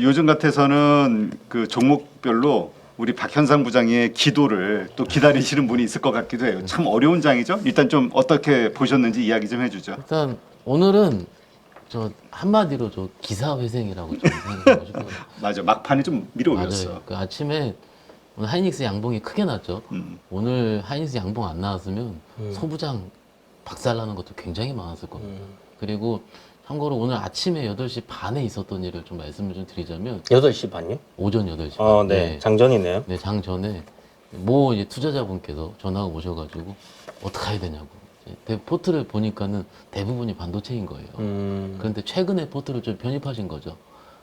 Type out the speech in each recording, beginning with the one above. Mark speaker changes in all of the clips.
Speaker 1: 요즘 같아서는 그 종목별로 우리 박현상 부장의 기도를 또 기다리시는 분이 있을 것 같기도 해요. 참 어려운 장이죠. 일단 좀 어떻게 보셨는지 이야기 좀 해주죠.
Speaker 2: 일단 오늘은 저 한마디로 저 기사회생이라고 좀 생각하고 싶어요.
Speaker 1: 맞아, 막판에 좀 밀어올렸어.
Speaker 2: 맞아요. 그 아침에 오늘 하이닉스 양봉이 크게 났죠. 오늘 하이닉스 양봉 안 나왔으면 소부장 박살나는 것도 굉장히 많았을 겁니다. 그리고 참고로 오늘 아침에 8시 반에 있었던 일을 좀 말씀을 좀 드리자면
Speaker 3: 8시 반요?
Speaker 2: 오전 8시 반.
Speaker 3: 네. 장전이네요.
Speaker 2: 네, 장 전에 뭐 이제 투자자분께서 전화가 오셔가지고 어떻게 해야 되냐고. 이제 포트를 보니까는 대부분이 반도체인 거예요. 그런데 최근에 포트를 좀 편입하신 거죠.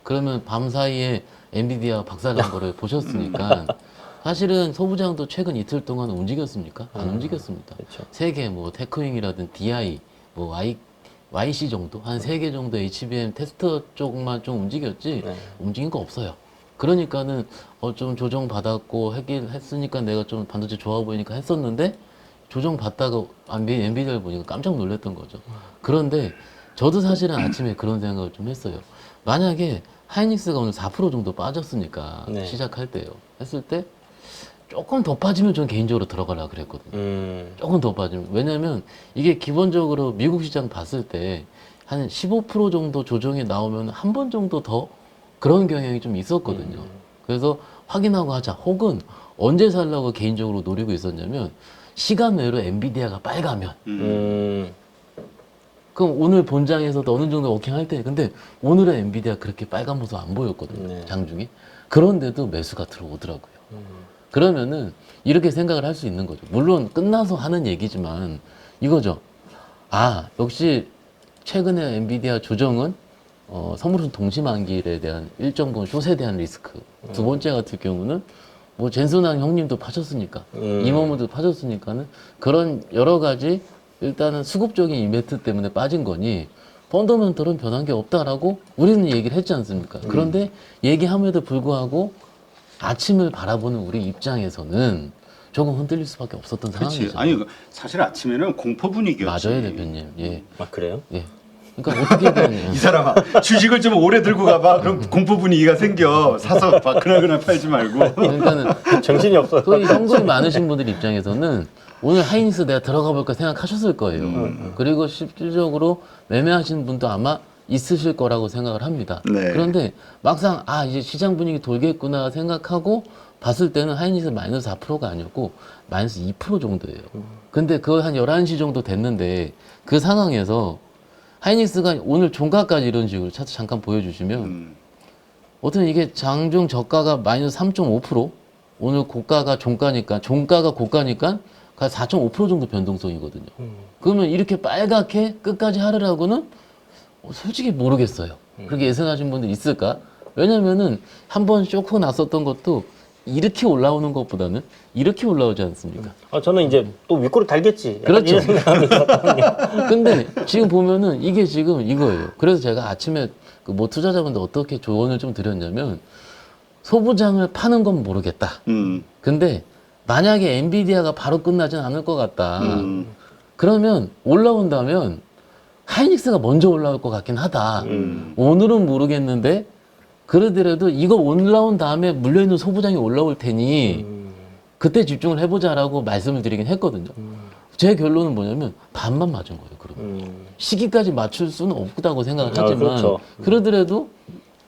Speaker 2: 그러면 밤 사이에 엔비디아 박살난 거를 보셨으니까 사실은 소부장도 최근 이틀 동안 움직였습니까? 안 움직였습니다.
Speaker 3: 그렇죠.
Speaker 2: 세개 뭐 테크윙이라든 DI, 뭐 YC 정도 한 3개 정도 HBM 테스터 쪽만 좀 움직였지
Speaker 3: 네.
Speaker 2: 움직인 거 없어요. 그러니까는 좀 조정 받았고 했으니까 내가 좀 반도체 좋아 보이니까 했었는데 조정 받다가 엔비디아를 보니까 깜짝 놀랐던 거죠. 그런데 저도 사실은 아침에 그런 생각을 좀 했어요. 만약에 하이닉스가 오늘 4% 정도 빠졌으니까
Speaker 3: 네.
Speaker 2: 시작할 때요. 했을 때 조금 더 빠지면 전 개인적으로 들어가려고 그랬거든요. 조금 더 빠지면. 왜냐면 이게 기본적으로 미국 시장 봤을 때 한 15% 정도 조정이 나오면 한 번 정도 더 그런 경향이 좀 있었거든요. 그래서 확인하고 하자. 혹은 언제 살라고 개인적으로 노리고 있었냐면 시간 외로 엔비디아가 빨가면 그럼 오늘 본장에서도 어느 정도 워킹할 때 근데 오늘의 엔비디아 그렇게 빨간 모습 안 보였거든요.
Speaker 3: 네.
Speaker 2: 장중에. 그런데도 매수가 들어오더라고요. 그러면은 이렇게 생각을 할 수 있는 거죠. 물론 끝나서 하는 얘기지만 이거죠. 아, 역시 최근에 엔비디아 조정은 선물은 동시만기일에 대한 일정 부분 숏에 대한 리스크. 두 번째 같은 경우는 뭐 젠슨왕 형님도 파셨으니까 임원분도 파셨으니까는 그런 여러 가지 일단은 수급적인 이벤트 때문에 빠진 거니 펀더멘털은 변한 게 없다라고 우리는 얘기를 했지 않습니까? 그런데 얘기함에도 불구하고 아침을 바라보는 우리 입장에서는 조금 흔들릴 수밖에 없었던
Speaker 1: 그렇지.
Speaker 2: 상황이죠.
Speaker 1: 아니 사실 아침에는 공포 분위기였지.
Speaker 2: 맞아요, 대표님. 예,
Speaker 3: 아, 그래요?
Speaker 2: 예. 그러니까 어떻게 되냐?
Speaker 1: 이 사람아 주식을 좀 오래 들고 가봐. 그럼 공포 분위기가 생겨. 사서 그날 팔지 말고.
Speaker 2: 그러니까는
Speaker 3: 정신이 없어요.
Speaker 2: 소위 현금이 많으신 분들 입장에서는 오늘 하이닉스 내가 들어가 볼까 생각하셨을 거예요. 그리고 실질적으로 매매하시는 분도 아마 있으실 거라고 생각을 합니다.
Speaker 1: 네.
Speaker 2: 그런데 막상 이제 시장 분위기 돌겠구나 생각하고 봤을 때는 하이닉스 마이너스 4%가 아니었고 마이너스 2% 정도예요. 근데 그거 한 11시 정도 됐는데 그 상황에서 하이닉스가 오늘 종가까지 이런 식으로 차트 잠깐 보여주시면 어떤 이게 장중 저가가 마이너스 3.5% 오늘 고가가 종가가 고가니까 4.5% 정도 변동성이거든요. 그러면 이렇게 빨갛게 끝까지 하르라고는 솔직히 모르겠어요. 그렇게 예상하신 분들 있을까? 왜냐면은 한번 쇼크 났었던 것도 이렇게 올라오는 것보다는 이렇게 올라오지 않습니까?
Speaker 3: 저는 이제 또 윗꼬리 달겠지. 약간
Speaker 2: 그렇죠.
Speaker 3: 이런 생각이 있었거든요.
Speaker 2: 근데 지금 보면은 이게 지금 이거예요. 그래서 제가 아침에 그 뭐 투자자분들 어떻게 조언을 좀 드렸냐면 소부장을 파는 건 모르겠다. 근데 만약에 엔비디아가 바로 끝나진 않을 것 같다. 그러면 올라온다면 하이닉스가 먼저 올라올 것 같긴 하다. 오늘은 모르겠는데 그러더라도 이거 올라온 다음에 물려있는 소부장이 올라올 테니 그때 집중을 해보자라고 말씀을 드리긴 했거든요. 제 결론은 뭐냐면 반만 맞은 거예요. 그러면 시기까지 맞출 수는 없다고 생각을 하지만
Speaker 3: 그렇죠.
Speaker 2: 그러더라도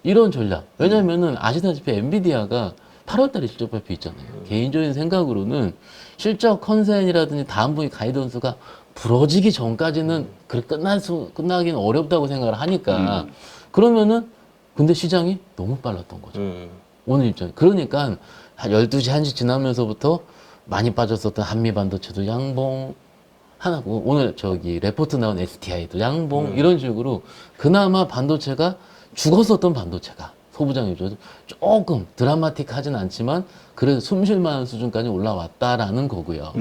Speaker 2: 이런 전략. 왜냐면은 아시다시피 엔비디아가 8월달에 실적 발표 있잖아요. 개인적인 생각으로는 실적 컨센이라든지 다음 분기 가이던스가 부러지기 전까지는 끝나기는 어렵다고 생각을 하니까 그러면은 근데 시장이 너무 빨랐던 거죠. 오늘 입장. 그러니까 한 12시, 1시 지나면서부터 많이 빠졌었던 한미반도체도 양봉 하나고 오늘 레포트 나온 STI도 양봉 이런 식으로 그나마 반도체가 죽었었던 반도체가 소부장 위주로 조금 드라마틱하진 않지만 그래도 숨쉴 만한 수준까지 올라왔다라는 거고요.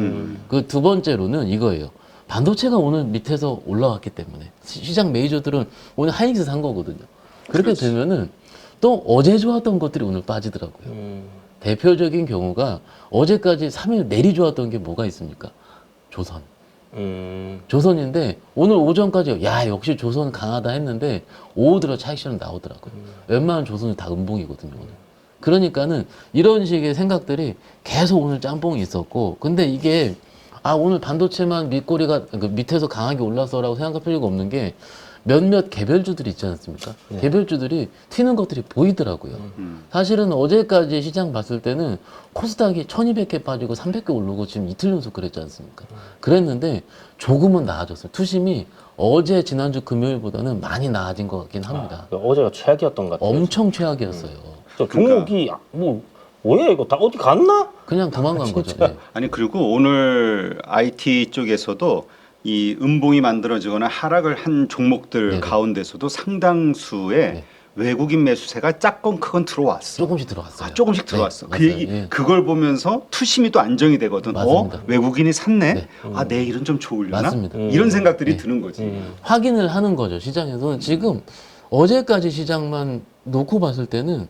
Speaker 2: 그 두 번째로는 이거예요. 반도체가 오늘 밑에서 올라왔기 때문에 시장 메이저들은 오늘 하이닉스 산 거거든요. 그렇게
Speaker 1: 그렇지.
Speaker 2: 되면은 또 어제 좋았던 것들이 오늘 빠지더라고요. 대표적인 경우가 어제까지 3일 내리 좋았던 게 뭐가 있습니까? 조선. 조선인데 오늘 오전까지 야 역시 조선 강하다 했는데 오후 들어 차익 실현 나오더라고요. 웬만한 조선이 다 음봉이거든요. 오늘. 그러니까는 이런 식의 생각들이 계속 오늘 짬뽕이 있었고 근데 이게 오늘 반도체만 밑꼬리가 그 밑에서 강하게 올라서라고 생각할 필요가 없는 게 몇몇 개별주들이 있지 않습니까?
Speaker 3: 네.
Speaker 2: 개별주들이 튀는 것들이 보이더라고요. 사실은 어제까지 시장 봤을 때는 코스닥이 1200개 빠지고 300개 오르고 지금 이틀 연속 그랬지 않습니까? 그랬는데 조금은 나아졌어요. 투심이 어제 지난주 금요일보다는 많이 나아진 것 같긴 합니다.
Speaker 3: 어제가 최악이었던 것 같아요.
Speaker 2: 엄청 최악이었어요.
Speaker 3: 저 종목이 뭐야 이거 다 어디 갔나?
Speaker 2: 그냥 도망간 거죠. 예.
Speaker 1: 아니 그리고 오늘 IT 쪽에서도 이 음봉이 만들어지거나 하락을 한 종목들
Speaker 2: 네네.
Speaker 1: 가운데서도 상당수의
Speaker 2: 네.
Speaker 1: 외국인 매수세가 작건 크건 들어왔어.
Speaker 2: 조금씩 들어갔어요.
Speaker 1: 조금씩 들어왔어.
Speaker 2: 네,
Speaker 1: 그
Speaker 2: 맞아요.
Speaker 1: 얘기
Speaker 2: 예.
Speaker 1: 그걸 보면서 투심이 또 안정이 되거든.
Speaker 2: 맞습니다.
Speaker 1: 외국인이 샀네.
Speaker 2: 네.
Speaker 1: 내일은 좀 좋으려나?
Speaker 2: 맞습니다.
Speaker 1: 이런 생각들이
Speaker 2: 네.
Speaker 1: 드는 거지.
Speaker 2: 확인을 하는 거죠. 시장에서는 지금 어제까지 시장만 놓고 봤을 때는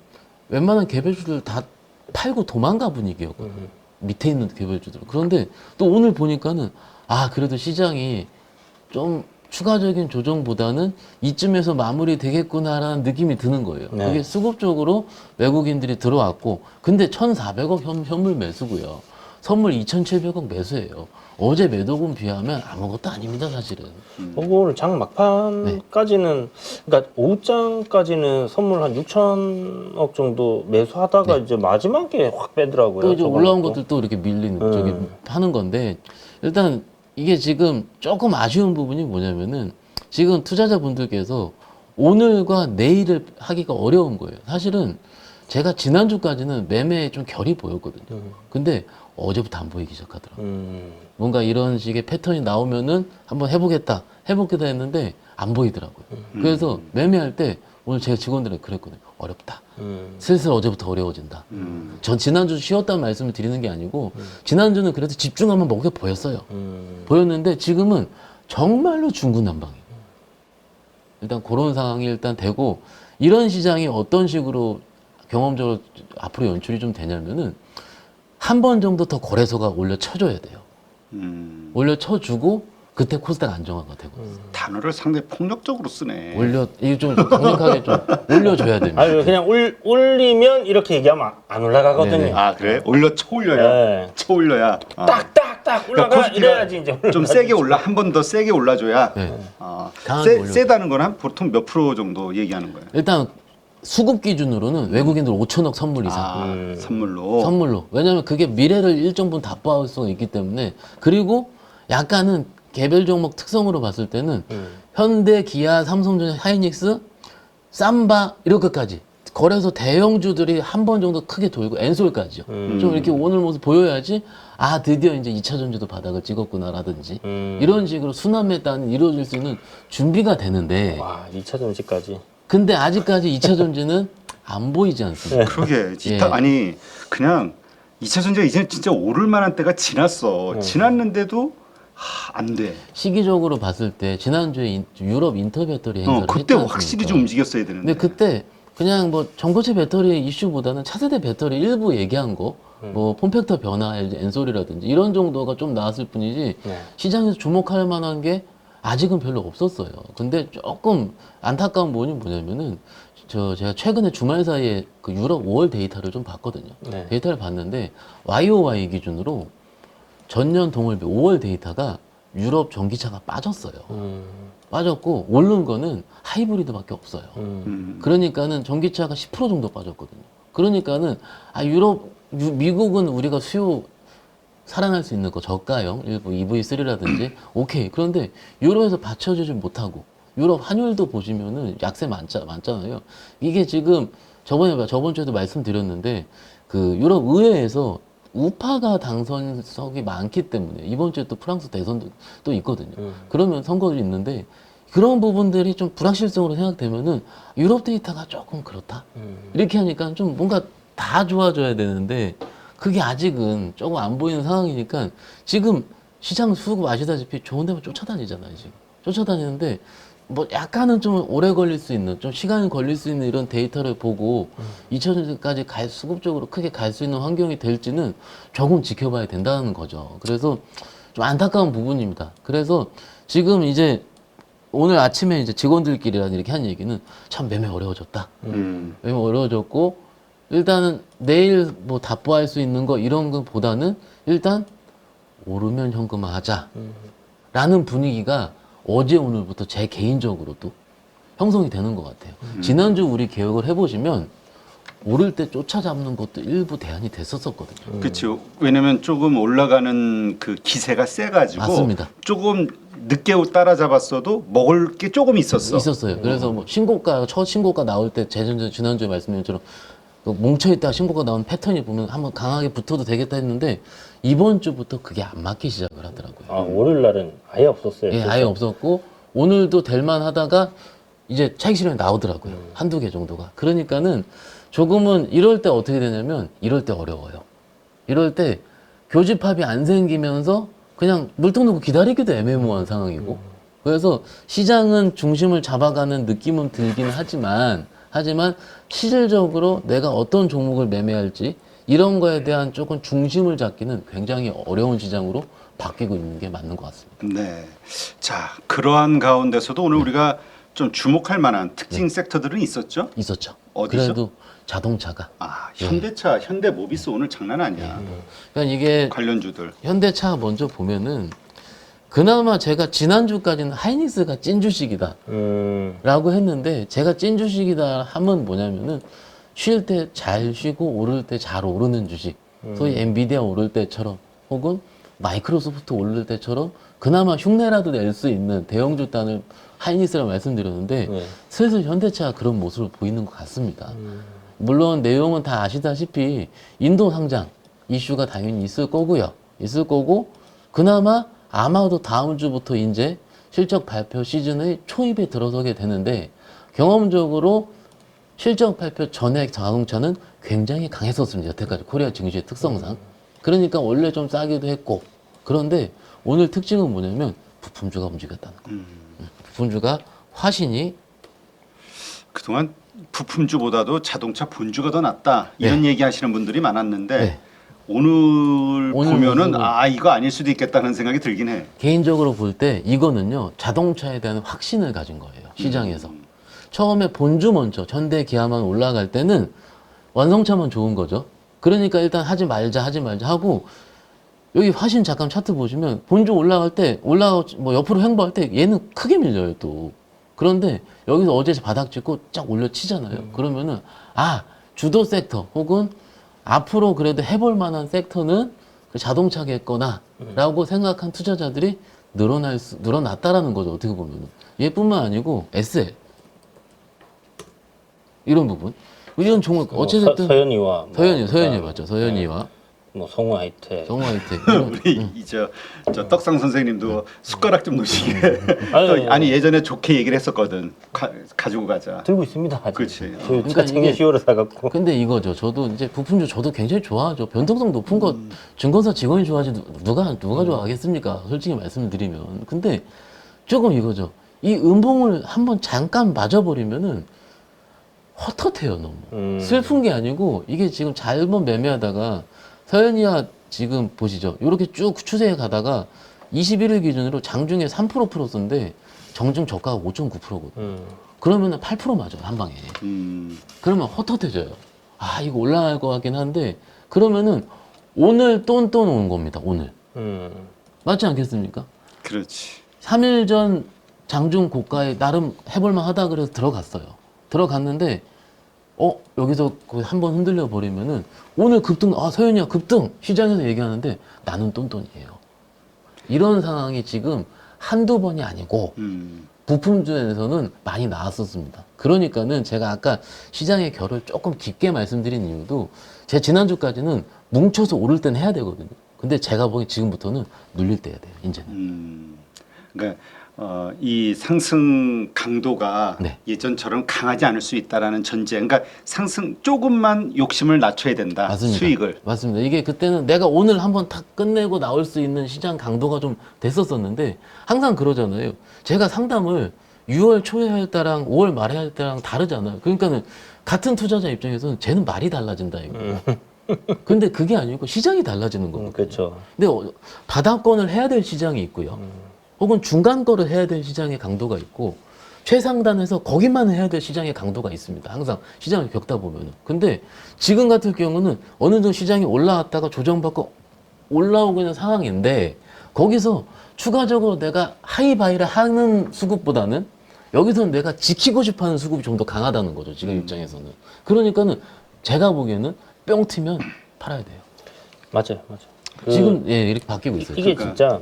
Speaker 2: 웬만한 개별주들 다 팔고 도망가 분위기였거든요. 밑에 있는 개별주들. 그런데 또 오늘 보니까는 그래도 시장이 좀 추가적인 조정보다는 이쯤에서 마무리 되겠구나라는 느낌이 드는 거예요.
Speaker 3: 네.
Speaker 2: 그게 수급적으로 외국인들이 들어왔고 근데 1,400억 현물 매수고요. 선물 2,700억 매수예요. 어제 매도금 비하면 아무것도 아닙니다, 사실은.
Speaker 3: 오늘 장 막판까지는 그러니까 오후장까지는 선물 한 6천억 정도 매수하다가 이제 마지막에 확 빼더라고요.
Speaker 2: 또 이제
Speaker 3: 저번에
Speaker 2: 올라온
Speaker 3: 또.
Speaker 2: 것들 또 이렇게 밀리는 저기 하는 건데 일단 이게 지금 조금 아쉬운 부분이 뭐냐면은 지금 투자자분들께서 오늘과 내일을 하기가 어려운 거예요. 사실은 제가 지난주까지는 매매에 좀 결이 보였거든요. 근데 어제부터 안 보이기 시작하더라고요. 뭔가 이런 식의 패턴이 나오면은 한번 해보겠다 했는데 안 보이더라고요. 그래서 매매할 때 오늘 제가 직원들에게 그랬거든요. 어렵다. 슬슬 어제부터 어려워진다. 전 지난주 쉬었다는 말씀을 드리는 게 아니고 지난주는 그래도 집중하면 먹게 보였어요. 보였는데 지금은 정말로 중구난방이에요. 일단 그런 상황이 일단 되고 이런 시장이 어떤 식으로 경험적으로 앞으로 연출이 좀 되냐면은 한 번 정도 더 거래소가 올려 쳐줘야 돼요. 올려 쳐주고 그때 코스닥 안정화가 되고 있어요.
Speaker 1: 단어를 상당히 폭력적으로 쓰네.
Speaker 2: 이게 좀 강력하게 좀 올려줘야 됩니다.
Speaker 3: 아니 그냥 올리면 이렇게 얘기하면 안 올라가거든요.
Speaker 2: 네네.
Speaker 1: 그래? 올려 쳐올려야.
Speaker 3: 네.
Speaker 1: 쳐올려야.
Speaker 3: 딱딱딱 올라가
Speaker 1: 코스피가
Speaker 3: 이래야지 이제
Speaker 1: 좀 세게 한 번 더 세게 올라줘야.
Speaker 2: 네. 강하게 올려줘.
Speaker 1: 세다는 건 한 보통 몇 프로 정도 얘기하는 거예요?
Speaker 2: 일단 수급 기준으로는 외국인들 5천억 선물 이상.
Speaker 1: 선물로.
Speaker 2: 선물로. 왜냐하면 그게 미래를 일정 부분 답보할 수가 있기 때문에. 그리고 약간은 개별 종목 특성으로 봤을 때는 현대, 기아, 삼성전자, 하이닉스, 삼바 이렇게까지 거래소 대형주들이 한 번 정도 크게 돌고 엔솔까지요. 좀 이렇게 오늘 모습 보여야지 드디어 이제 2차 전지도 바닥을 찍었구나라든지 이런 식으로 순환 매단이 이루어질 수 있는 준비가 되는데
Speaker 3: 와 2차 전지까지.
Speaker 2: 근데 아직까지 2차 전지는 안 보이지 않습니까?
Speaker 1: 그러게.
Speaker 2: 예.
Speaker 1: 아니 그냥 2차 전지가 이제 진짜 오를 만한 때가 지났어. 지났는데도 안 돼.
Speaker 2: 시기적으로 봤을 때 지난주에 유럽 인터 배터리 행사를
Speaker 1: 그때
Speaker 2: 했지
Speaker 1: 확실히
Speaker 2: 않습니까?
Speaker 1: 좀 움직였어야 되는데.
Speaker 2: 근데 그때 그냥 뭐 전고체 배터리 이슈보다는 차세대 배터리 일부 얘기한 거, 뭐 폼팩터 변화, 엔솔이라든지 이런 정도가 좀 나왔을 뿐이지
Speaker 3: 네.
Speaker 2: 시장에서 주목할 만한 게 아직은 별로 없었어요. 근데 조금 안타까운 부분이 뭐냐면은 제가 최근에 주말 사이에 그 유럽 5월 데이터를 좀 봤거든요.
Speaker 3: 네.
Speaker 2: 데이터를 봤는데 YOY 기준으로 전년 동월비 5월 데이터가 유럽 전기차가 빠졌어요. 빠졌고 오른 거는 하이브리드밖에 없어요. 그러니까는 전기차가 10% 정도 빠졌거든요. 그러니까는 미국은 우리가 수요 살아날 수 있는 거 저가형 일부 EV3라든지 오케이. 그런데 유럽에서 받쳐주지 못하고 유럽 환율도 보시면은 약세 많잖아요. 이게 지금 저번 주에도 말씀드렸는데 그 유럽 의회에서 우파가 당선석이 많기 때문에 이번 주에 또 프랑스 대선도 또 있거든요. 그러면 선거도 있는데 그런 부분들이 좀 불확실성으로 생각되면은 유럽 데이터가 조금 그렇다. 이렇게 하니까 좀 뭔가 다 좋아져야 되는데 그게 아직은 조금 안 보이는 상황이니까 지금 시장 수급 아시다시피 좋은 데만 쫓아다니잖아요. 지금 쫓아다니는데 뭐 약간은 좀 오래 걸릴 수 있는, 좀 시간이 걸릴 수 있는 이런 데이터를 보고 2000년까지 수급적으로 크게 갈 수 있는 환경이 될지는 조금 지켜봐야 된다는 거죠. 그래서 좀 안타까운 부분입니다. 그래서 지금 이제 오늘 아침에 이제 직원들끼리 이렇게 한 얘기는 참 매매 어려워졌다. 매매 어려워졌고 일단은 내일 뭐 답보할 수 있는 거 이런 것보다는 일단 오르면 현금화하자 라는 분위기가 어제 오늘부터 제 개인적으로도 형성이 되는 것 같아요. 지난주 우리 개혁을 해보시면 오를 때 쫓아잡는 것도 일부 대안이 됐었거든요.
Speaker 1: 그렇죠. 왜냐면 조금 올라가는 그 기세가 세가지고
Speaker 2: 맞습니다.
Speaker 1: 조금 늦게 따라잡았어도 먹을 게 조금
Speaker 2: 있었어요. 그래서 뭐 신고가 첫 신고가 나올 때 지난주에 말씀드린 것처럼 그 뭉쳐있다가 신고가 나온 패턴이 보면 한번 강하게 붙어도 되겠다 했는데 이번 주부터 그게 안 맞기 시작을 하더라고요.
Speaker 3: 아, 월요일 날은 아예 없었어요.
Speaker 2: 예, 아예 없었고 오늘도 될만 하다가 이제 차익 실현이 나오더라고요. 한두 개 정도가. 그러니까는 조금은 이럴 때 어떻게 되냐면 이럴 때 어려워요. 이럴 때 교집합이 안 생기면서 그냥 물통 놓고 기다리기도 애매모호한 상황이고 그래서 시장은 중심을 잡아가는 느낌은 들긴 하지만 실질적으로 내가 어떤 종목을 매매할지 이런 거에 대한 조금 중심을 잡기는 굉장히 어려운 시장으로 바뀌고 있는 게 맞는 것 같습니다.
Speaker 1: 네. 자, 그러한 가운데서도 오늘 우리가 좀 주목할 만한 특징 섹터들은 있었죠?
Speaker 2: 있었죠.
Speaker 1: 어디죠?
Speaker 2: 그래도 자동차가.
Speaker 1: 아, 현대차, 현대모비스 오늘 장난 아니야.
Speaker 2: 그러니까 이게
Speaker 1: 관련주들.
Speaker 2: 현대차 먼저 보면은 그나마 제가 지난주까지는 하이닉스가 찐 주식이다 라고 했는데 제가 찐 주식이다 하면 뭐냐면은 쉴 때 잘 쉬고 오를 때 잘 오르는 주식 소위 엔비디아 오를 때처럼 혹은 마이크로소프트 오를 때처럼 그나마 흉내라도 낼 수 있는 대형주 단을 하이닉스라고 말씀드렸는데 슬슬 현대차가 그런 모습을 보이는 것 같습니다. 물론 내용은 다 아시다시피 인도 상장 이슈가 당연히 있을 거고요. 있을 거고 그나마 아마도 다음 주부터 이제 실적 발표 시즌의 초입에 들어서게 되는데 경험적으로 실적 발표 전에 자동차는 굉장히 강했었습니다. 여태까지 코리아 증시의 특성상. 그러니까 원래 좀 싸기도 했고 그런데 오늘 특징은 뭐냐면 부품주가 움직였다는 거. 부품주가 화신이
Speaker 1: 그동안 부품주보다도 자동차 본주가 더 낫다 이런 얘기 하시는 분들이 많았는데
Speaker 2: 네.
Speaker 1: 오늘 보면은
Speaker 2: 모습은
Speaker 1: 아 이거 아닐 수도 있겠다는 생각이 들긴 해.
Speaker 2: 개인적으로 볼 때 이거는요 자동차에 대한 확신을 가진 거예요 시장에서. 처음에 본주 먼저 현대 기아만 올라갈 때는 완성차만 좋은 거죠. 그러니까 일단 하지 말자 하고 여기 화신 잠깐 차트 보시면 본주 올라갈 때 뭐 옆으로 횡보할 때 얘는 크게 밀려요 또. 그런데 여기서 어제 바닥 찍고 쫙 올려치잖아요. 그러면은 아 주도 섹터 혹은 앞으로 그래도 해볼 만한 섹터는 그 자동차겠거나 라고 생각한 투자자들이 늘어났다라는 거죠. 어떻게 보면은. 얘뿐만 아니고 SL 이런 부분. 이런 종목 어찌됐든
Speaker 3: 서현이와
Speaker 2: 서현이 맞죠. 서현이와
Speaker 3: 뭐 성우 하이텍.
Speaker 2: 성우 하이텍.
Speaker 1: 우리 저 떡상 선생님도 숟가락 좀 놓으시게.
Speaker 3: 아니,
Speaker 1: 아니 예전에 좋게 얘기를 했었거든. 가지고 가자.
Speaker 3: 들고 있습니다. 아직.
Speaker 1: 그렇지.
Speaker 3: 저
Speaker 2: 그러니까
Speaker 3: 작년
Speaker 2: 이게-
Speaker 3: 10월에 사갖고.
Speaker 2: 근데 이거죠. 저도 이제 부품주 저도 굉장히 좋아하죠. 변동성 높은 거 증권사 직원이 좋아하지 누가 좋아하겠습니까? 솔직히 말씀드리면. 근데 조금 이거죠. 이 음봉을 한번 잠깐 맞아버리면은 헛헛해요 너무. 슬픈 게 아니고 이게 지금 잘못 매매하다가 서현이야 지금 보시죠. 이렇게 쭉 추세에 가다가 21일 기준으로 장중에 3% 풀었었는데 정중 저가가 5.9%거든요. 그러면은 8% 맞아요 한 방에. 그러면 헛헛해져요. 아 이거 올라갈 것 같긴 한데 그러면은 오늘 똔똔 오는 겁니다. 오늘 맞지 않겠습니까?
Speaker 1: 그렇지.
Speaker 2: 3일 전 장중 고가에 나름 해볼만 하다 그래서 들어갔어요. 들어갔는데 여기서 한번 흔들려 버리면은 오늘 급등 서현이야 급등 시장에서 얘기하는데 나는 똔똔이에요. 이런 상황이 지금 한두 번이 아니고 부품주에서는 많이 나왔었습니다. 그러니까는 제가 아까 시장의 결을 조금 깊게 말씀드린 이유도 제 지난주까지는 뭉쳐서 오를 땐 해야 되거든요. 근데 제가 보기 지금부터는 눌릴 때 해야 돼요. 이제는.
Speaker 1: 그러니까 이 상승 강도가
Speaker 2: 네.
Speaker 1: 예전처럼 강하지 않을 수 있다라는 전제. 그러니까 상승 조금만 욕심을 낮춰야 된다.
Speaker 2: 맞습니다.
Speaker 1: 수익을.
Speaker 2: 맞습니다. 이게 그때는 내가 오늘 한번 탁 끝내고 나올 수 있는 시장 강도가 좀 됐었었는데 항상 그러잖아요. 제가 상담을 6월 초에 할 때랑 5월 말에 할 때랑 다르잖아요. 그러니까는 같은 투자자 입장에서는 쟤는 말이 달라진다 이거. 근데 그게 아니고 시장이 달라지는 거거든요.
Speaker 3: 그렇죠.
Speaker 2: 근데 바닥권을 해야 될 시장이 있고요. 혹은 중간 거를 해야 될 시장의 강도가 있고 최상단에서 거기만 해야 될 시장의 강도가 있습니다. 항상 시장을 겪다 보면은. 근데 지금 같은 경우는 어느 정도 시장이 올라왔다가 조정받고 올라오고 있는 상황인데 거기서 추가적으로 내가 하이바이를 하는 수급보다는 여기서는 내가 지키고 싶어하는 수급이 좀 더 강하다는 거죠. 지금 입장에서는. 그러니까는 제가 보기에는 뿅 튀면 팔아야 돼요.
Speaker 3: 맞아요.
Speaker 2: 지금 예, 이렇게 바뀌고 있어요.
Speaker 3: 이게 진짜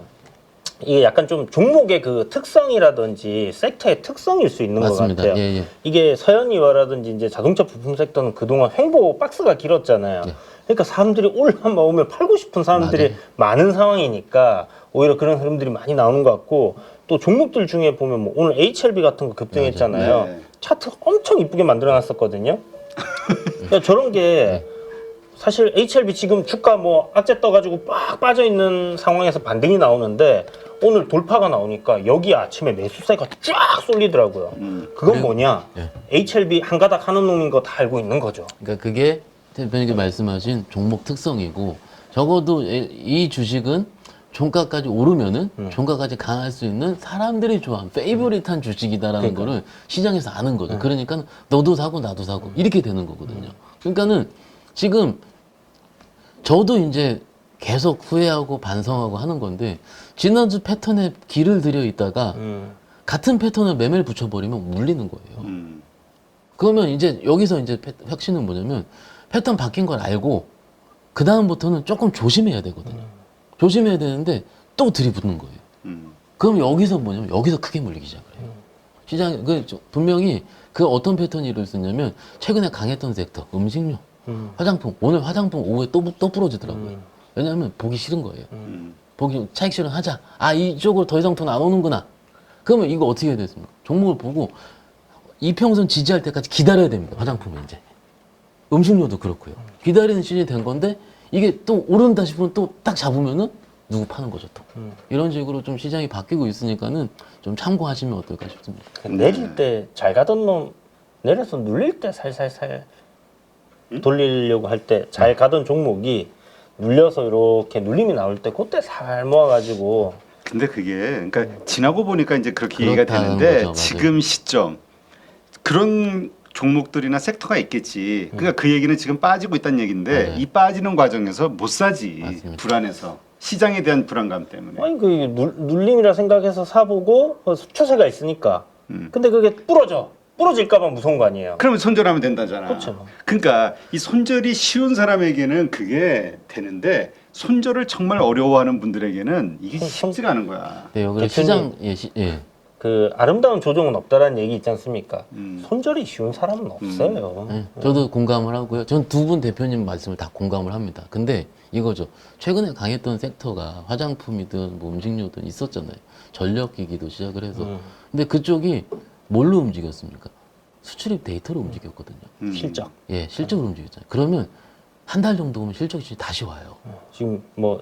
Speaker 3: 이게 약간 좀 종목의 그 특성이라든지 섹터의 특성일 수 있는
Speaker 2: 맞습니다.
Speaker 3: 것 같아요.
Speaker 2: 예, 예.
Speaker 3: 이게 서현이와라든지 이제 자동차 부품 섹터는 그동안 횡보 박스가 길었잖아요.
Speaker 2: 예.
Speaker 3: 그러니까 사람들이 올라오면 팔고 싶은 사람들이
Speaker 2: 맞아요.
Speaker 3: 많은 상황이니까 오히려 그런 흐름들이 많이 나오는 것 같고 또 종목들 중에 보면 뭐 오늘 HLB 같은 거 급등했잖아요.
Speaker 1: 맞아요. 네.
Speaker 3: 차트 엄청 이쁘게 만들어놨었거든요. 그러니까 저런 게 사실 HLB 지금 주가 뭐 악재 떠가지고 빡 빠져 있는 상황에서 반등이 나오는데 오늘 돌파가 나오니까 여기 아침에 매수세가 쫙 쏠리더라고요. 그건 뭐냐?
Speaker 2: 예.
Speaker 3: HLB 한 가닥 하는 놈인 거 다 알고 있는 거죠.
Speaker 2: 그러니까 그게 대표님께 말씀하신 종목 특성이고 적어도 이 주식은 종가까지 오르면은 종가까지 강할 수 있는 사람들이 좋아하는 페이보릿한 주식이다라는 거를 시장에서 아는 거죠. 그러니까 너도 사고 나도 사고 이렇게 되는 거거든요. 그러니까는 지금 저도 이제 계속 후회하고 반성하고 하는 건데 지난주 패턴에 길을 들여 있다가 같은 패턴을 매매를 붙여버리면 물리는 거예요. 그러면 이제 여기서 이제 혁신은 뭐냐면 패턴 바뀐 걸 알고 그 다음부터는 조금 조심해야 되거든요. 조심해야 되는데 또 들이붙는 거예요. 그럼 여기서 뭐냐면 여기서 크게 물리기 시작을 해요. 시장 분명히 그 어떤 패턴이 이루어졌냐면 최근에 강했던 섹터 음식료, 화장품 오늘 화장품 오후에 또 부러지더라고요. 왜냐하면 보기 싫은 거예요. 보기 차익 실현하자. 아 이쪽으로 더 이상 돈 안 오는구나. 그러면 이거 어떻게 해야 되겠습니까? 종목을 보고 이평선 지지할 때까지 기다려야 됩니다. 화장품은 이제. 음식료도 그렇고요. 기다리는 시즌이 된 건데 이게 또 오른다 싶으면 또 딱 잡으면은 누구 파는 거죠 또. 이런 식으로 좀 시장이 바뀌고 있으니까는 좀 참고하시면 어떨까 싶습니다.
Speaker 3: 내릴 때 잘 가던 놈 내려서 눌릴 때 살살살 돌리려고 할 때 잘 가던 종목이 눌려서 이렇게 눌림이 나올 때 그때 살 모아가지고
Speaker 1: 근데 그게 그러니까 지나고 보니까 이제 그렇게 얘기가
Speaker 2: 그렇다는
Speaker 1: 되는데
Speaker 2: 거죠, 맞아요.
Speaker 1: 지금 시점 그런 종목들이나 섹터가 있겠지. 그러니까 그 얘기는 지금 빠지고 있다는 얘기인데
Speaker 2: 맞아요.
Speaker 1: 이 빠지는 과정에서 못 사지.
Speaker 2: 맞습니다.
Speaker 1: 불안해서 시장에 대한 불안감 때문에.
Speaker 3: 아니 그 눌림이라 생각해서 사보고 추세가 있으니까 근데 그게 부러질까봐 무서운 거 아니에요.
Speaker 1: 그러면 손절하면 된다잖아.
Speaker 3: 그렇죠.
Speaker 1: 그러니까 이 손절이 쉬운 사람에게는 그게 되는데 손절을 정말 어려워하는 분들에게는 이게 쉽지가 않은 거야.
Speaker 2: 네, 여기
Speaker 3: 대표님.
Speaker 2: 시장 예.
Speaker 3: 그 아름다운 조정은 없다라는 얘기 있지 않습니까?
Speaker 1: 음.
Speaker 3: 손절이 쉬운 사람은 없어요.
Speaker 2: 예, 저도 공감을 하고요. 전 두 분 대표님 말씀을 다 공감을 합니다. 근데 이거죠. 최근에 강했던 섹터가 화장품이든 뭐 음식료든 있었잖아요. 전력기기도 시작을 해서. 근데 그쪽이 뭘로 움직였습니까? 수출입 데이터로 움직였거든요.
Speaker 3: 실적.
Speaker 2: 예, 실적으로 움직였잖아요. 그러면 한 달 정도 오면 실적이 다시 와요.
Speaker 3: 지금 뭐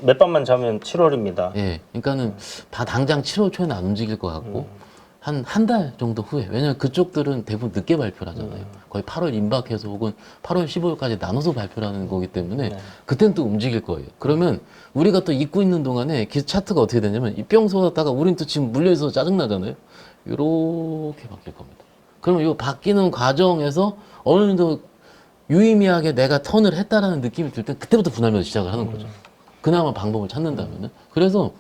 Speaker 3: 몇 밤만 자면 7월입니다.
Speaker 2: 예, 그러니까는 다 당장 7월 초에는 안 움직일 것 같고 한 달 정도 후에 왜냐면 그쪽들은 대부분 늦게 발표를 하잖아요. 거의 8월 임박해서 혹은 8월 15일까지 나눠서 발표를 하는 거기 때문에 그땐 또 움직일 거예요. 그러면 우리가 또 잊고 있는 동안에 차트가 어떻게 되냐면 이 뿅 쏟았다가 우린 또 지금 물려있어서 짜증나잖아요. 이렇게 바뀔 겁니다. 그러면 이 바뀌는 과정에서 어느 정도 유의미하게 내가 턴을 했다라는 느낌이 들 때 그때부터 분할매도 시작을 하는 거죠. 그나마 방법을 찾는다면은. 그래서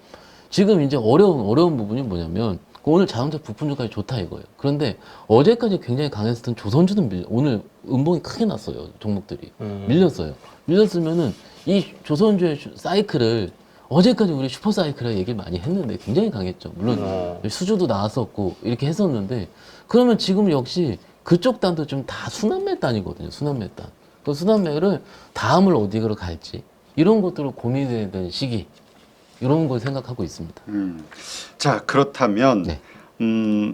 Speaker 2: 지금 이제 어려운 부분이 뭐냐면 오늘 자동차 부품 주가가 좋다 이거예요. 그런데 어제까지 굉장히 강했었던 조선주는 오늘 음봉이 크게 났어요. 종목들이 밀렸어요. 밀렸으면은 이 조선주의 사이클을 어제까지 우리 슈퍼 사이클을 얘기 많이 했는데 굉장히 강했죠. 물론 수주도 나왔었고 이렇게 했었는데 그러면 지금 역시 그쪽 단도 좀 다 순환매 단이거든요. 순환매 단. 그 순환매를 다음을 어디로 갈지 이런 것들을 고민해야 되는 시기 이런 걸 생각하고 있습니다.
Speaker 1: 자 그렇다면
Speaker 2: 네.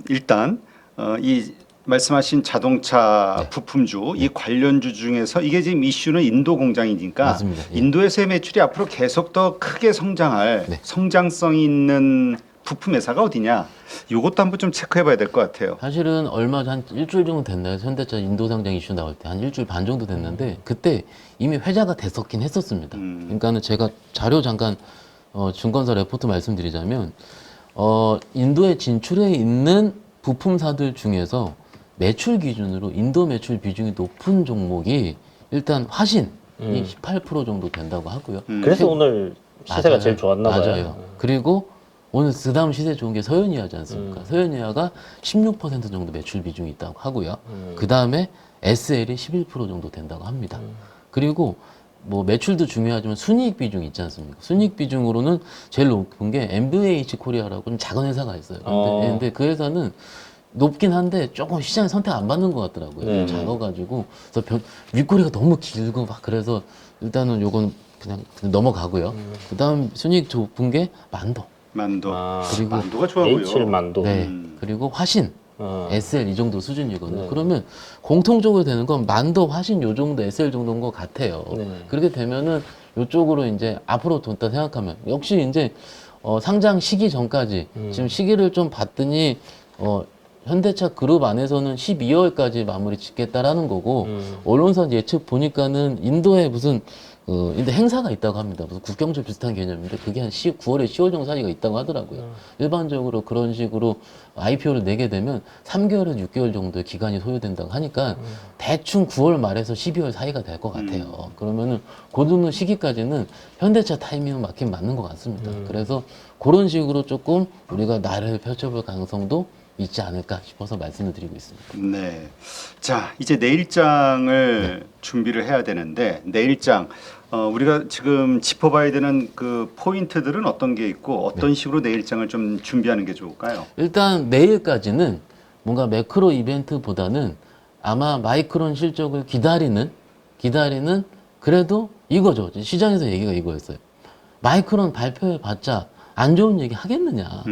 Speaker 1: 일단 이 말씀하신 자동차
Speaker 2: 네.
Speaker 1: 부품주 이 관련주 중에서 이게 지금 이슈는 인도 공장이니까
Speaker 2: 맞습니다. 예.
Speaker 1: 인도에서의 매출이 앞으로 계속 더 크게 성장할
Speaker 2: 네.
Speaker 1: 성장성이 있는 부품 회사가 어디냐? 요것도 한번 좀 체크해봐야 될 것 같아요.
Speaker 2: 사실은 얼마 전 한 일주일 정도 됐나요? 현대차 인도 상장 이슈 나올 때 한 일주일 반 정도 됐는데 그때 이미 회자가 됐었긴 했었습니다. 그러니까는 제가 자료 잠깐 증권사 레포트 말씀드리자면 인도에 진출해 있는 부품사들 중에서 매출 기준으로 인도 매출 비중이 높은 종목이 일단 화신이 18% 정도 된다고 하고요.
Speaker 3: 그래서 오늘 시세가
Speaker 2: 맞아요.
Speaker 3: 제일 좋았나 봐요.
Speaker 2: 맞아요. 그리고 오늘 그다음 시세 좋은 게 서현이하지 않습니까? 서현이하가 16% 정도 매출 비중이 있다고 하고요. 그다음에 SL이 11% 정도 된다고 합니다. 그리고 뭐 매출도 중요하지만 순이익 비중이 있지 않습니까? 순이익 비중으로는 제일 높은 게 MVH 코리아라고 좀 작은 회사가 있어요. 근데 그 회사는 높긴 한데 조금 시장에 선택 안 받는 것 같더라고요. 좀 작아가지고 그래서 윗꼬리가 너무 길고 막 그래서 일단은 요건 그냥 넘어가고요. 그다음 순이익 높은 게 만도.
Speaker 1: 만도.
Speaker 2: 그리고
Speaker 1: 만도가 좋아 보여.
Speaker 3: H7 만도.
Speaker 2: 네. 그리고 화신,
Speaker 3: 어.
Speaker 2: SL 이 정도 수준이거든요. 그러면 공통적으로 되는 건 만도, 화신 요 정도, SL 정도인 것 같아요.
Speaker 3: 네.
Speaker 2: 그렇게 되면은 요쪽으로 이제 앞으로 돈다 생각하면 역시 이제 상장 시기 전까지 지금 시기를 좀 봤더니 현대차 그룹 안에서는 12월까지 마무리 짓겠다라는 거고 언론사 예측 보니까는 인도에 무슨 인도 행사가 있다고 합니다. 무슨 국경절 비슷한 개념인데 그게 한 9월에 10월 정도 사이가 있다고 하더라고요. 일반적으로 그런 식으로 IPO를 내게 되면 3개월에서 6개월 정도의 기간이 소요된다고 하니까 대충 9월 말에서 12월 사이가 될 것 같아요. 그러면은 그 정도 시기까지는 현대차 타이밍은 맞긴 맞는 것 같습니다. 그래서 그런 식으로 조금 우리가 나를 펼쳐볼 가능성도 있지 않을까 싶어서 말씀을 드리고 있습니다.
Speaker 1: 네. 자, 이제 내일장을 준비를 해야 되는데 내일장 우리가 지금 짚어봐야 되는 그 포인트들은 어떤 게 있고 어떤 식으로 내일장을 좀 준비하는 게 좋을까요?
Speaker 2: 일단 내일까지는 뭔가 매크로 이벤트보다는 아마 마이크론 실적을 기다리는 그래도 이거죠. 시장에서 얘기가 이거였어요. 마이크론 발표해봤자 안 좋은 얘기 하겠느냐.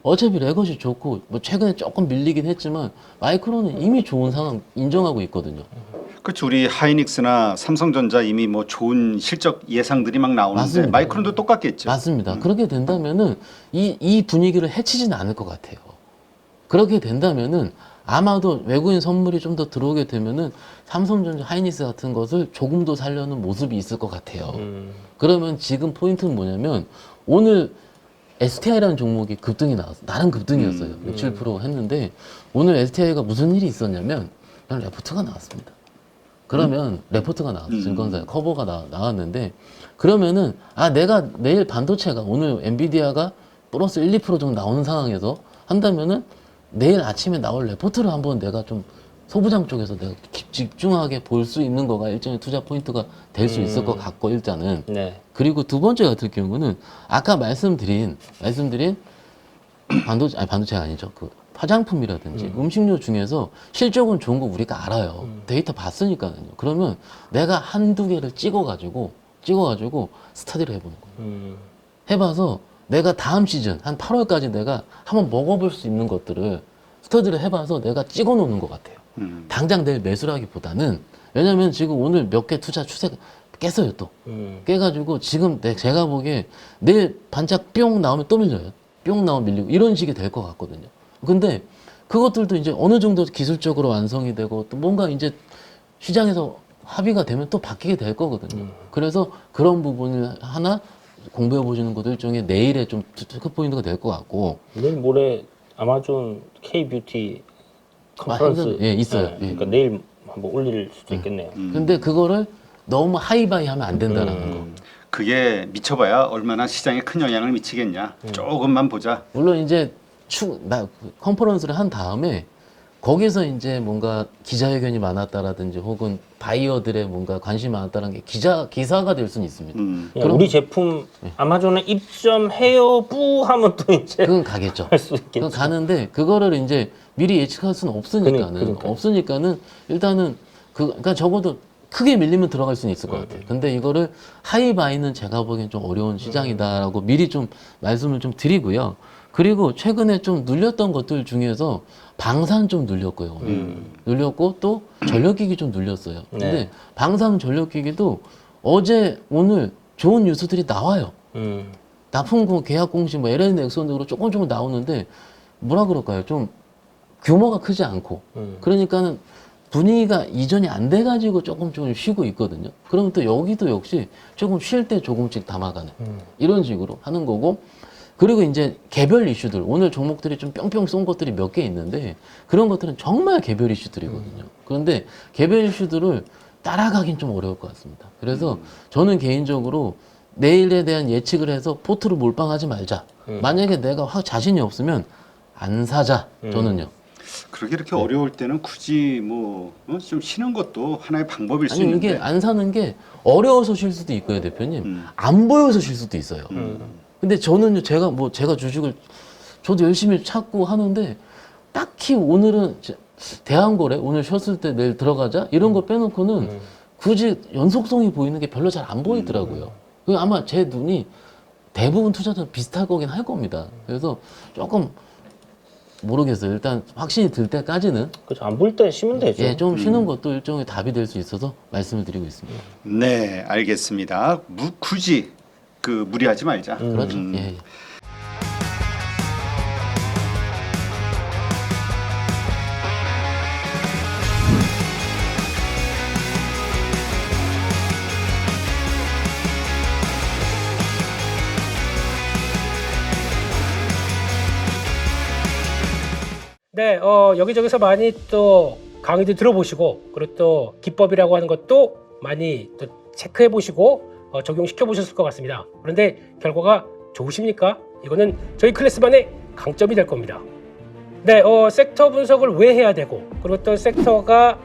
Speaker 2: 어차피 레거시 좋고 뭐 최근에 조금 밀리긴 했지만 마이크론은 이미 좋은 상황 인정하고 있거든요.
Speaker 1: 그렇죠. 우리 하이닉스나 삼성전자 이미 뭐 좋은 실적 예상들이 막 나오는데
Speaker 2: 맞습니다.
Speaker 1: 마이크론도 똑같겠죠.
Speaker 2: 맞습니다. 그렇게 된다면은 이 분위기를 해치지는 않을 것 같아요. 그렇게 된다면은 아마도 외국인 선물이 좀 더 들어오게 되면은 삼성전자, 하이닉스 같은 것을 조금 더 살려는 모습이 있을 것 같아요. 그러면 지금 포인트는 뭐냐면 오늘 STI라는 종목이 급등이 나왔어. 나름 급등이었어요. 6, 7% 했는데 오늘 STI가 무슨 일이 있었냐면 그냥 레포트가 나왔습니다. 그러면 레포트가 나왔어. 증권사에 커버가 나왔는데 그러면은 내가 내일 반도체가 오늘 엔비디아가 플러스 1, 2% 정도 나오는 상황에서 한다면은 내일 아침에 나올 레포트를 한번 내가 좀 소부장 쪽에서 내가 집중하게 볼 수 있는 거가 일종의 투자 포인트가 될 수 있을 것 같고 일단은
Speaker 3: 네.
Speaker 2: 그리고 두 번째 같은 경우는 아까 말씀드린 반도체가 아니죠. 그 화장품이라든지 음식료 중에서 실적은 좋은 거 우리가 알아요. 데이터 봤으니까요. 그러면 내가 한두 개를 찍어가지고 스터디를 해보는 거예요. 해봐서 내가 다음 시즌 한 8월까지 내가 한번 먹어볼 수 있는 것들을 스터디를 해봐서 내가 찍어놓는 것 같아요. 당장 내일 매수라기보다는 왜냐면 지금 오늘 몇 개 투자 추세가 깼어요 또 깨가지고 지금 제가 보기에 내일 반짝 뿅 나오면 또 밀려요. 뿅 나오면 밀리고 이런 식이 될 것 같거든요. 근데 그것들도 이제 어느 정도 기술적으로 완성이 되고 또 뭔가 이제 시장에서 합의가 되면 또 바뀌게 될 거거든요. 그래서 그런 부분을 하나 공부해 보시는 것도 일종의 내일의 좀 체크 포인트가 될 것 같고
Speaker 3: 내일 모레 아마존 K-뷰티 컨퍼런스
Speaker 2: 예, 있어요.
Speaker 3: 네,
Speaker 2: 예.
Speaker 3: 그러니까 내일 한번 올릴 수도 있겠네요.
Speaker 2: 근데 그거를 너무 하이바이 하면 안 된다는 거.
Speaker 1: 그게 미쳐봐야 얼마나 시장에 큰 영향을 미치겠냐. 조금만 보자.
Speaker 2: 물론 이제 컨퍼런스를 한 다음에 거기서 이제 뭔가 기자회견이 많았다라든지 혹은 바이어들의 뭔가 관심이 많았다는 게 기사가 될 수는 있습니다.
Speaker 3: 그냥 우리 제품 아마존에 입점해요 뿌 하면 또 이제
Speaker 2: 그건 가겠죠.
Speaker 3: 할 수 있겠죠.
Speaker 2: 그건 가는데 그거를 이제 미리 예측할 수는 없으니까는 일단은 그러니까 적어도 크게 밀리면 들어갈 수는 있을 것 같아요. 근데 이거를 하이바이는 제가 보기엔 좀 어려운 시장이다라고 미리 좀 말씀을 좀 드리고요. 그리고 최근에 좀 눌렸던 것들 중에서 방산 좀 눌렸고요. 눌렸고 또 전력기기 좀 눌렸어요. 근데 방산 전력기기도 어제 오늘 좋은 뉴스들이 나와요. 납품 계약 공시 뭐 LN 엑소 등으로 조금 나오는데 뭐라 그럴까요? 좀 규모가 크지 않고 그러니까는 분위기가 이전이 안 돼가지고 조금 쉬고 있거든요. 그러면 또 여기도 역시 조금 쉴 때 조금씩 담아가는 이런 식으로 하는 거고 그리고 이제 개별 이슈들 오늘 종목들이 좀 뿅뿅 쏜 것들이 몇 개 있는데 그런 것들은 정말 개별 이슈들이거든요. 그런데 개별 이슈들을 따라가긴 좀 어려울 것 같습니다. 그래서 저는 개인적으로 내일에 대한 예측을 해서 포트를 몰빵하지 말자. 만약에 내가 확 자신이 없으면 안 사자. 저는요.
Speaker 1: 그렇게 이렇게 어려울 때는 굳이 뭐 좀 쉬는 것도 하나의 방법일 수
Speaker 2: 아니
Speaker 1: 있는데.
Speaker 2: 이게 안 사는 게 어려워서 쉴 수도 있고요, 대표님. 안 보여서 쉴 수도 있어요. 근데 저는요, 제가 주식을 저도 열심히 찾고 하는데 딱히 오늘은 대한거래 오늘 쉬었을 때 내일 들어가자 이런 거 빼놓고는 굳이 연속성이 보이는 게 별로 잘 안 보이더라고요. 그 아마 제 눈이 대부분 투자자는 비슷할 거긴 할 겁니다. 그래서 조금 모르겠어요. 일단 확신이 들 때까지는
Speaker 3: 그렇죠. 안 보일 때 쉬면 되죠.
Speaker 2: 예, 좀 쉬는 것도 일종의 답이 될 수 있어서 말씀을 드리고 있습니다.
Speaker 1: 네, 알겠습니다. 굳이 무리하지 말자.
Speaker 2: 그렇죠. 예.
Speaker 4: 네, 여기저기서 많이 또 강의도 들어보시고 그리고 또 기법이라고 하는 것도 많이 또 체크해 보시고 적용시켜 보셨을 것 같습니다. 그런데 결과가 좋으십니까? 이거는 저희 클래스반의 강점이 될 겁니다. 네, 섹터 분석을 왜 해야 되고 그리고 어떤 섹터가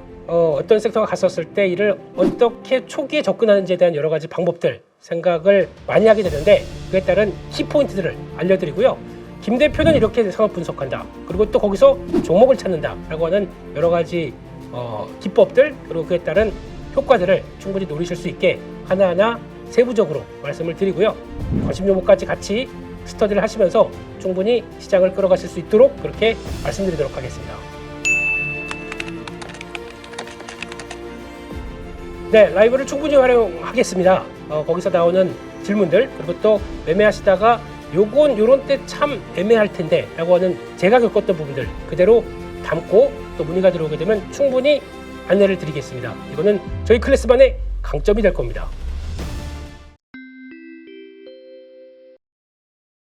Speaker 4: 갔었을 때 이를 어떻게 초기에 접근하는지에 대한 여러 가지 방법들 생각을 많이 하게 되는데 그에 따른 키포인트들을 알려드리고요. 김 대표는 이렇게 상업 분석한다. 그리고 또 거기서 종목을 찾는다라고 하는 여러 가지 기법들 그리고 그에 따른 효과들을 충분히 노리실 수 있게 하나하나 세부적으로 말씀을 드리고요. 관심 종목까지 같이 스터디를 하시면서 충분히 시장을 끌어가실 수 있도록 그렇게 말씀드리도록 하겠습니다. 네, 라이브를 충분히 활용하겠습니다. 거기서 나오는 질문들 그리고 또 매매하시다가 요런 때 참 애매할 텐데 라고 하는 제가 겪었던 부분들 그대로 담고 또 문의가 들어오게 되면 충분히 안내를 드리겠습니다. 이거는 저희 클래스반의 강점이 될 겁니다.